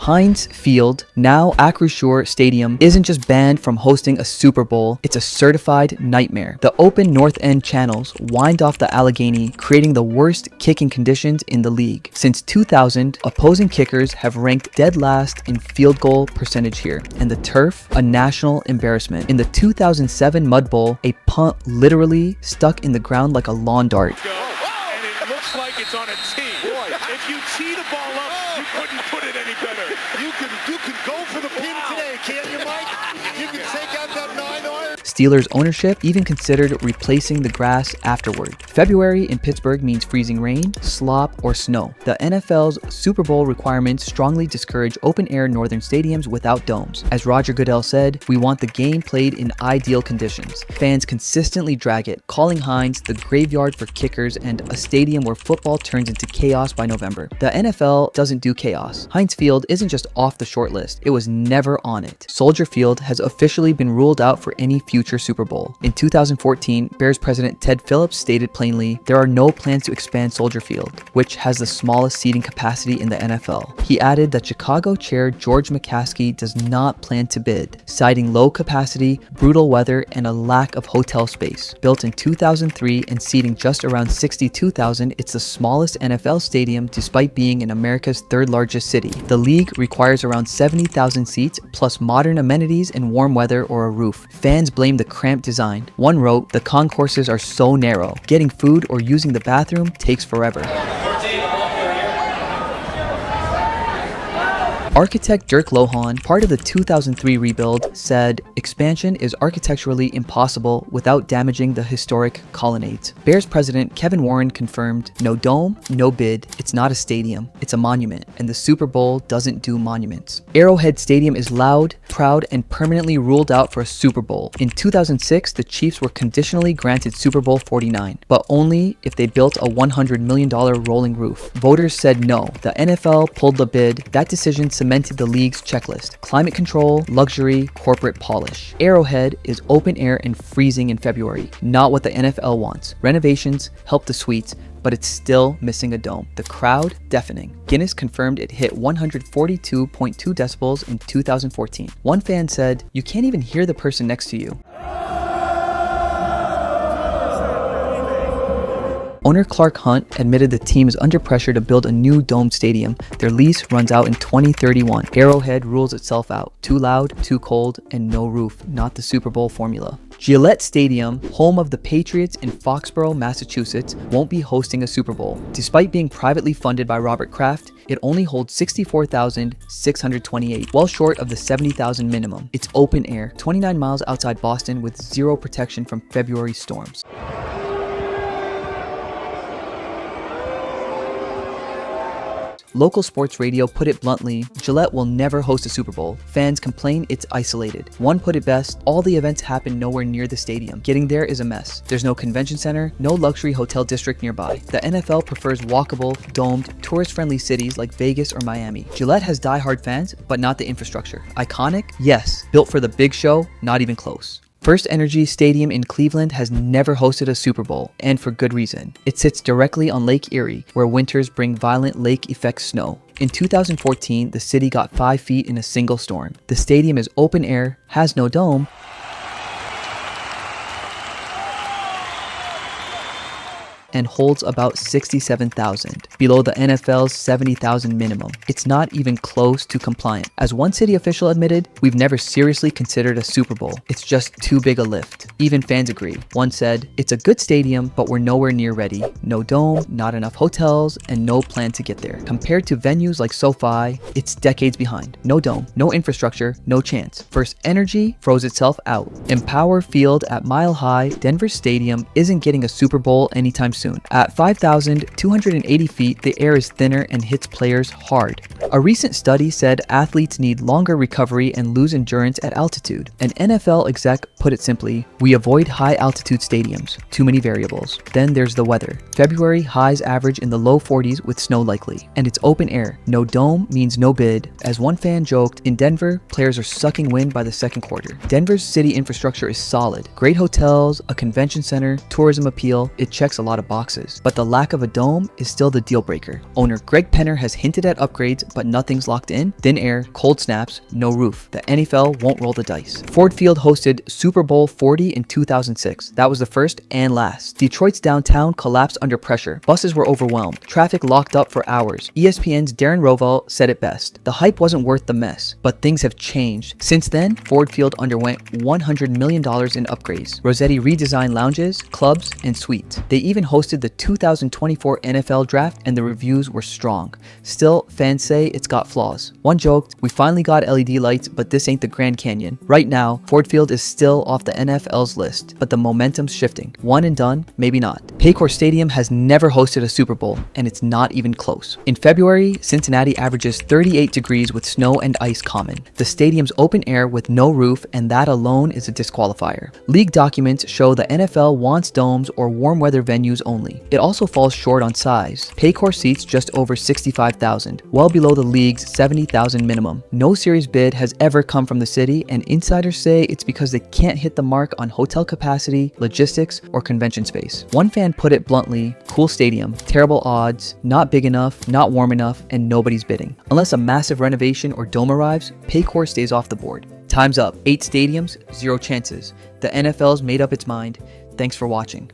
Heinz Field, now Acrisure Stadium, isn't just banned from hosting a Super Bowl, it's a certified nightmare. The open north end channels wind off the Allegheny, creating the worst kicking conditions in the league. Since 2000, opposing kickers have ranked dead last in field goal percentage here, and the turf, a national embarrassment. In the 2007 Mud Bowl, a punt literally stuck in the ground like a lawn dart. And it looks like it's on a tee. Boy, if you tee the ball up, you couldn't put it any better. You can go for the pin today, can't you, Mike? You can take out that 9-iron. Steelers ownership even considered replacing the grass afterward. February in Pittsburgh means freezing rain, slop, or snow. The NFL's Super Bowl requirements strongly discourage open-air northern stadiums without domes. As Roger Goodell said, "We want the game played in ideal conditions." Fans consistently drag it, calling Heinz the graveyard for kickers and a stadium where football turns into chaos by November. The NFL doesn't do chaos. Heinz Field isn't just off the short list, it was never on it. Soldier Field has officially been ruled out for any future Super Bowl. In 2014, Bears president Ted Phillips stated plainly, there are no plans to expand Soldier Field, which has the smallest seating capacity in the NFL. He added that Chicago chair George McCaskey does not plan to bid, citing low capacity, brutal weather, and a lack of hotel space. Built in 2003 and seating just around 62,000, it's the smallest NFL stadium despite being in America's third largest city. The league requires around 70,000 seats plus modern amenities and warm weather or a roof. Fans blame the cramped design. One wrote, "The concourses are so narrow. Getting food or using the bathroom takes forever." Architect Dirk Lohan, part of the 2003 rebuild, said, "Expansion is architecturally impossible without damaging the historic colonnades." Bears president Kevin Warren confirmed, "No dome, no bid. It's not a stadium. It's a monument, and the Super Bowl doesn't do monuments." Arrowhead Stadium is loud, proud, and permanently ruled out for a Super Bowl. In 2006, the Chiefs were conditionally granted Super Bowl 49, but only if they built a $100 million rolling roof. Voters said no. The NFL pulled the bid. That decision cemented the league's checklist: climate control, luxury, corporate polish. Arrowhead is open air and freezing in February, not what the NFL wants. Renovations help the suites, but it's still missing a dome. The crowd, deafening. Guinness confirmed it hit 142.2 decibels in 2014. One fan said, "You can't even hear the person next to you." Owner Clark Hunt admitted the team is under pressure to build a new domed stadium. Their lease runs out in 2031. Arrowhead rules itself out. Too loud, too cold, and no roof. Not the Super Bowl formula. Gillette Stadium, home of the Patriots in Foxborough, Massachusetts, won't be hosting a Super Bowl. Despite being privately funded by Robert Kraft, it only holds 64,628, well short of the 70,000 minimum. It's open air, 29 miles outside Boston with zero protection from February storms. Local sports radio put it bluntly, Gillette will never host a Super Bowl. Fans complain it's isolated. One put it best, all the events happen nowhere near the stadium. Getting there is a mess. There's no convention center, no luxury hotel district nearby. The NFL prefers walkable, domed, tourist-friendly cities like Vegas or Miami. Gillette has die-hard fans, but not the infrastructure. Iconic? Yes. Built for the big show? Not even close. First Energy Stadium in Cleveland has never hosted a Super Bowl, and for good reason. It sits directly on Lake Erie, where winters bring violent lake-effect snow. In 2014, the city got 5 feet in a single storm. The stadium is open air, has no dome, and holds about 67,000, below the NFL's 70,000 minimum. It's not even close to compliant. As one city official admitted, "We've never seriously considered a Super Bowl. It's just too big a lift." Even fans agree. One said, "It's a good stadium, but we're nowhere near ready. No dome, not enough hotels, and no plan to get there." Compared to venues like SoFi, it's decades behind. No dome, no infrastructure, no chance. First Energy froze itself out. Empower Field at Mile High, Denver Stadium isn't getting a Super Bowl anytime soon. At 5,280 feet, the air is thinner and hits players hard. A recent study said athletes need longer recovery and lose endurance at altitude. An NFL exec put it simply, "We avoid high-altitude stadiums. Too many variables." Then there's the weather. February highs average in the low 40s with snow likely. And it's open air. No dome means no bid. As one fan joked, in Denver, players are sucking wind by the second quarter. Denver's city infrastructure is solid. Great hotels, a convention center, tourism appeal. It checks a lot of boxes. boxes. But the lack of a dome is still the deal breaker. Owner Greg Penner has hinted at upgrades, but nothing's locked in. Thin air, cold snaps, no roof. The NFL won't roll the dice. Ford Field hosted Super Bowl 40 in 2006. That was the first and last. Detroit's downtown collapsed under pressure. Buses were overwhelmed. Traffic locked up for hours. ESPN's Darren Rovell said it best. The hype wasn't worth the mess, but things have changed. Since then, Ford Field underwent $100 million in upgrades. Rossetti redesigned lounges, clubs, and suites. They even hosted the 2024 NFL Draft, and the reviews were strong. Still, fans say it's got flaws. One joked, "We finally got LED lights, but this ain't the Grand Canyon." Right now, Ford Field is still off the NFL's list, but the momentum's shifting. One and done, maybe not. Paycor Stadium has never hosted a Super Bowl, and it's not even close. In February, Cincinnati averages 38 degrees with snow and ice common. The stadium's open air with no roof, and that alone is a disqualifier. League documents show the NFL wants domes or warm weather venues only. It also falls short on size. Paycor seats just over 65,000, well below the league's 70,000 minimum. No serious bid has ever come from the city, and insiders say it's because they can't hit the mark on hotel capacity, logistics, or convention space. One fan put it bluntly, "Cool stadium, terrible odds, not big enough, not warm enough, and nobody's bidding." Unless a massive renovation or dome arrives, Paycor stays off the board. Time's up. 8 stadiums, 0 chances. The NFL's made up its mind. Thanks for watching.